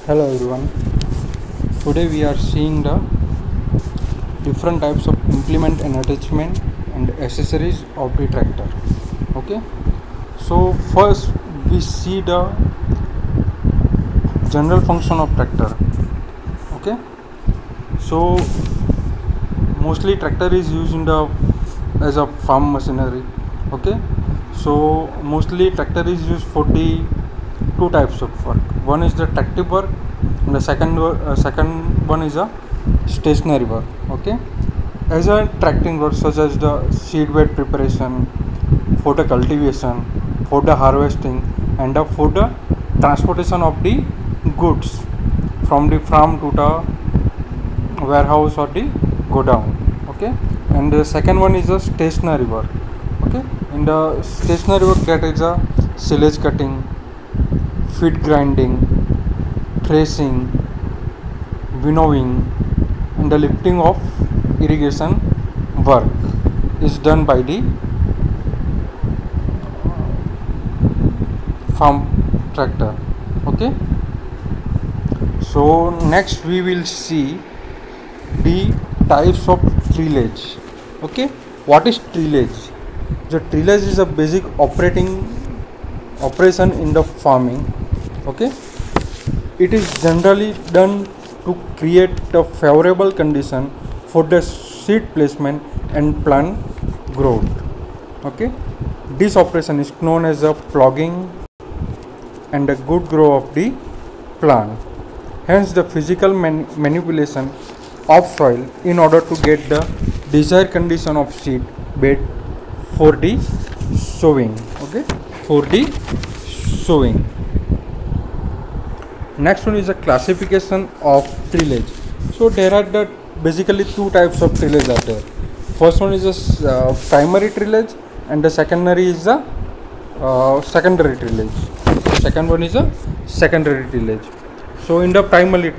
Hello everyone. Today we are seeing the different types of implement and attachment and accessories of the tractor. Okay. So first we see the general function of tractor. Okay. So mostly tractor is used in the as a farm machinery. Okay. So mostly tractor is used for the two types of work. One is the tractive work and the second one is a stationary work. Okay, as a tracting work such as the seed bed preparation, for the cultivation, for the harvesting, and for the transportation of the goods from the farm to the warehouse or the godown. Okay, and the second one is a stationary work. Okay, in the stationary work, that is a silage cutting, feed grinding, threshing, winnowing, and the lifting of irrigation work is done by the farm tractor. Okay, so next we will see the types of tillage. Okay, what is tillage? The tillage is a basic operation in the farming. Okay, it is generally done to create a favorable condition for the seed placement and plant growth. Okay, this operation is known as a ploughing and a good growth of the plant. Hence the physical manipulation of soil in order to get the desired condition of seed bed for the sowing. Okay, for the sowing. Next one is a classification of tillage. So there are basically two types of tillage are there. First one is a primary tillage and the secondary is a secondary tillage. Second one is a secondary tillage. So in the primary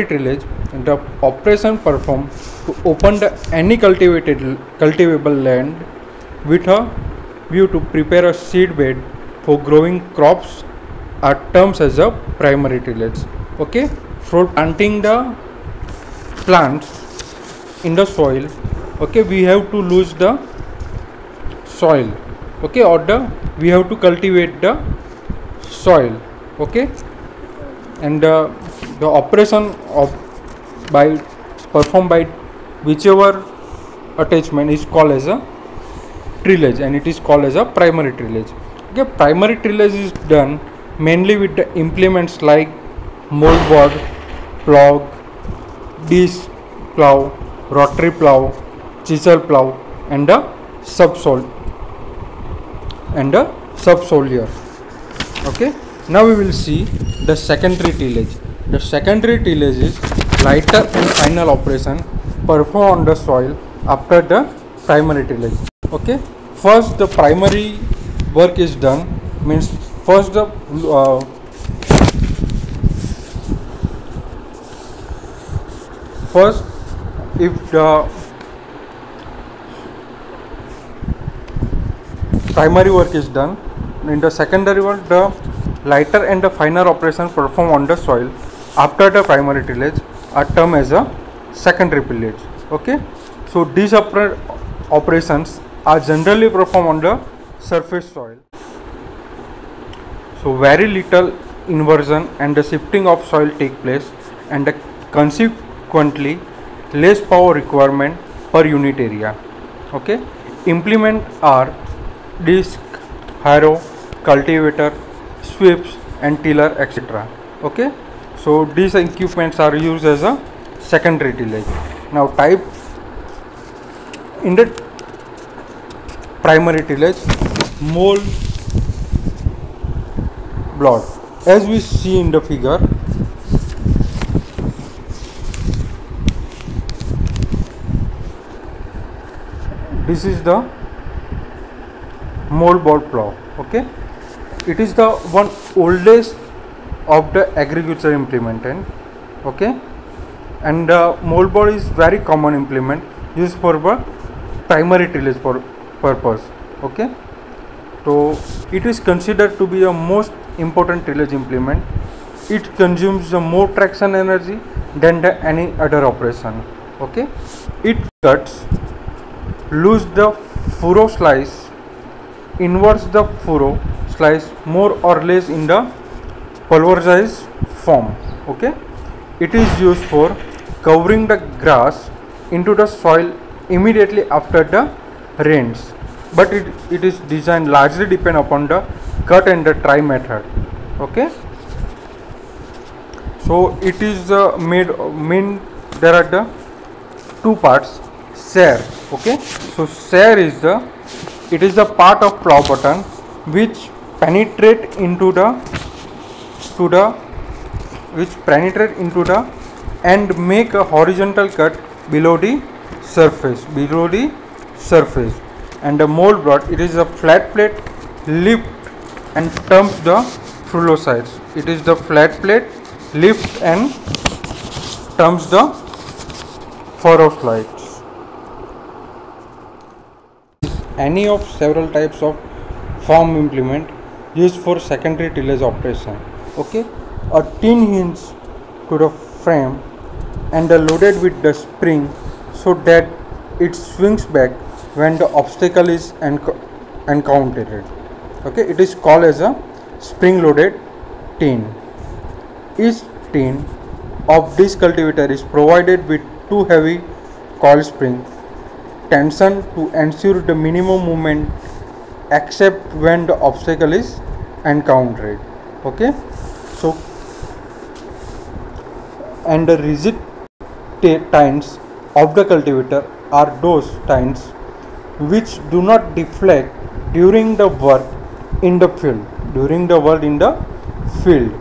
tillage, the operation performed to open any cultivable land with a view to prepare a seed bed for growing crops are termed as a primary tillage. Okay, for planting the plants in the soil, okay, we have to lose the soil. Okay, or we have to cultivate the soil. Okay, and the operation of performed by whichever attachment is called as a tillage, and it is called as a primary tillage. Okay, primary tillage is done mainly with the implements like moldboard, plough, disc plough, rotary plough, chisel plough, and the subsoil Okay, now we will see the secondary tillage. The secondary tillage is lighter and final operation performed on the soil after the primary tillage. Okay, first the primary work is done, means first if the primary work is done, in the secondary work the lighter and the finer operation performed on the soil after the primary tillage are termed as a secondary tillage. Okay, so these operations are generally performed on the surface soil. So very little inversion and the shifting of soil take place, and consequently less power requirement per unit area. Okay, implement are disc, harrow, cultivator, sweeps, and tiller, etc. Okay, so these equipments are used as a secondary tillage. Now type in the primary tillage, mold board, as we see in the figure. This is the moldboard plough. Okay, it is the one oldest of the agriculture implement. Okay, and the moldboard is very common implement used for the primary tillage purpose. Okay, so it is considered to be the most important tillage implement. It consumes the more traction energy than any other operation. Okay, it cuts loose the furrow slice, inverts the furrow slice more or less in the pulverized form. Okay, it is used for covering the grass into the soil immediately after the rains, but it is designed largely depend upon the cut and the try method. Okay, so it is main there are the two parts. Sere. Okay, so sere is the part of plough button which penetrate into the and make a horizontal cut below the surface, and the mold rod, it is a flat plate lift and turns the furrow sides. It is the flat plate lift and turns the furrow slides. Any of several types of farm implement used for secondary tillage operation. Okay, a tin hinge to the frame and loaded with the spring so that it swings back when the obstacle is encountered. Okay, it is called as a spring loaded tin. Each tin of this cultivator is provided with two heavy coil springs tension to ensure the minimum movement except when the obstacle is encountered. Okay, so and the rigid tines of the cultivator are those tines which do not deflect during the work in the field.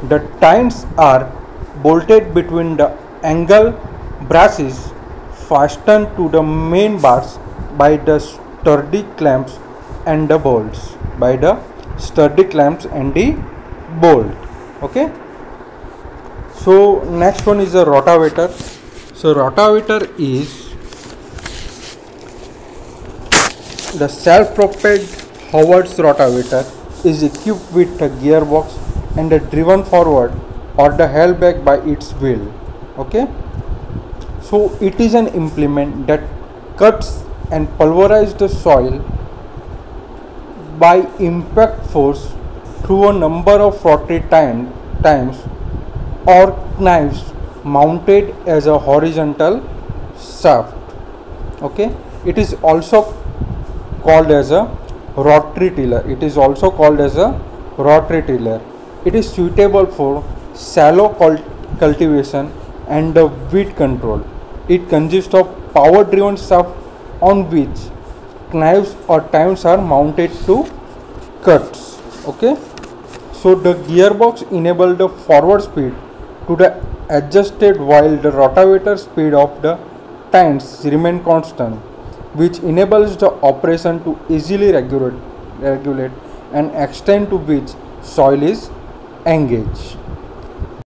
The tines are bolted between the angle brasses fastened to the main bars by the sturdy clamps and the bolts. Okay. So next one is a rotavator. So rotavator is the self-propelled Howard's rotavator is equipped with a gearbox and driven forward or held back by its wheel. Okay. So it is an implement that cuts and pulverizes the soil by impact force through a number of rotary times or knives mounted as a horizontal shaft. Okay, it is also called as a rotary tiller. It is suitable for shallow cultivation and weed control. It consists of power driven shaft on which knives or tines are mounted to cuts. Okay, so the gearbox enables the forward speed to the adjusted while the rotavator speed of the tines remain constant, which enables the operation to easily regulate and extend to which soil is engaged.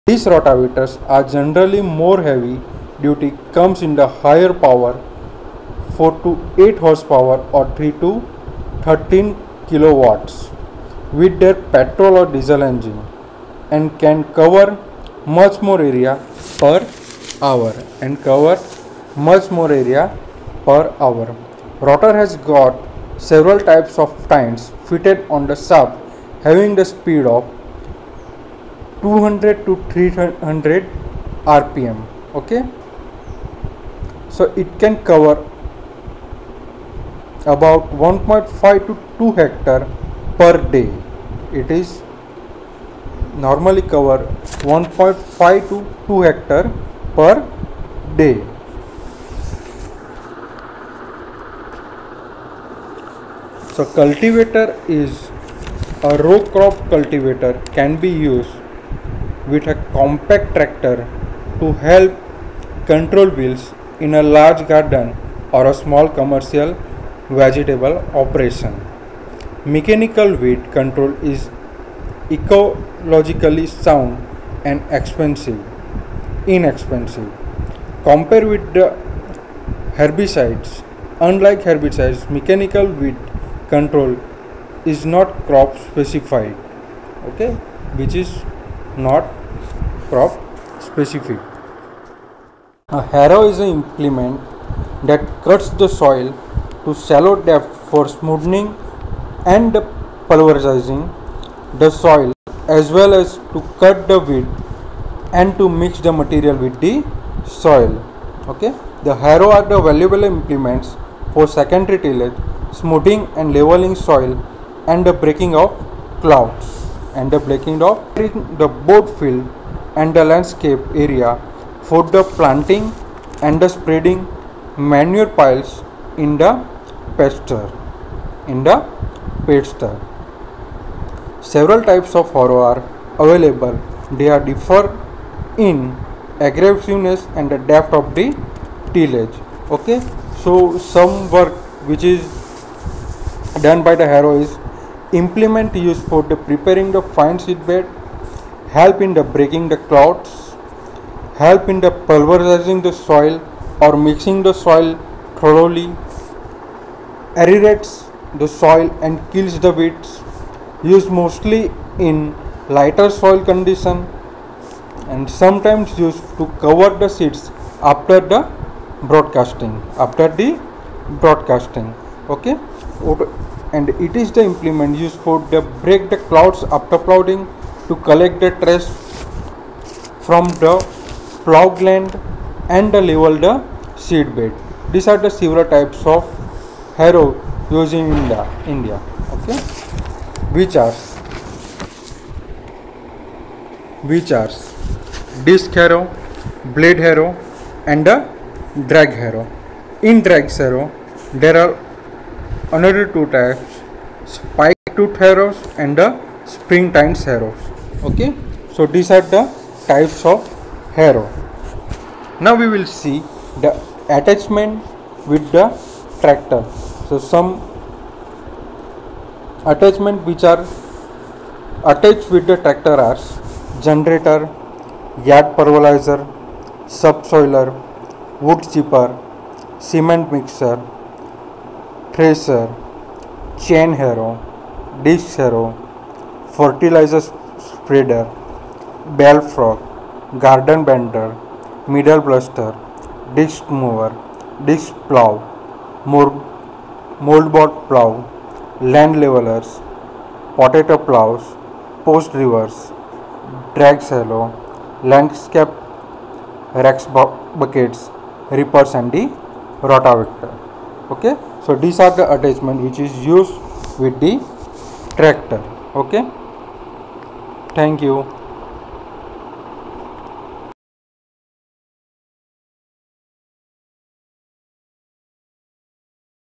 These rotavators are generally more heavy duty, comes in the higher power 4 to 8 horsepower or 3 to 13 kilowatts with their petrol or diesel engine and can cover much more area per hour. Rotor has got several types of tines fitted on the shaft having the speed of 200 to 300 rpm. Okay, so it can cover about 1.5 to 2 hectare per day. It is normally cover 1.5 to 2 hectare per day. So cultivator is a row crop cultivator, can be used with a compact tractor to help control weeds in a large garden or a small commercial vegetable operation. Mechanical weed control is ecologically sound and inexpensive. Compared with the herbicides, unlike herbicides, mechanical weed control is not crop specified. okay, which is not crop specific. A harrow is an implement that cuts the soil to shallow depth for smoothing and pulverizing the soil, as well as to cut the weed and to mix the material with the soil. Okay, the harrow are the valuable implements for secondary tillage, smoothing and leveling soil, and the breaking of clouds, and the breaking of the board field and the landscape area for the planting and the spreading manure piles in the pasture. Several types of harrow are available. They are differ in aggressiveness and the depth of the tillage. Okay, so some work which is done by the harrow is implement used for the preparing the fine seed bed, help in the breaking the clouds, help in the pulverizing the soil or mixing the soil thoroughly, aerates the soil and kills the weeds, used mostly in lighter soil condition, and sometimes used to cover the seeds after the broadcasting. Okay, and it is the implement used for the break the clouds after plowing, to collect the trash from the plowed land and the level the seed bed. These are the several types of harrow used in India. Okay, which are disc harrow, blade harrow, and the drag harrow. In drag harrow, there are another two types: spike tooth harrows and the spring tines harrows. Okay, so these are the types of harrow. Now we will see the attachment with the tractor. So some attachment which are attached with the tractor are generator, yard pulverizer, subsoiler, wood chipper, cement mixer, thresher, chain harrow, disc harrow, fertilizer spreader, bell frog, garden bender, middle blaster, disc mower, disc plow, moldboard plow, land levelers, potato plows, post reverse, drag harrow, landscape rex buckets, reapers, and the rotavator. Okay, so these are the attachment which is used with the tractor. Okay, thank you.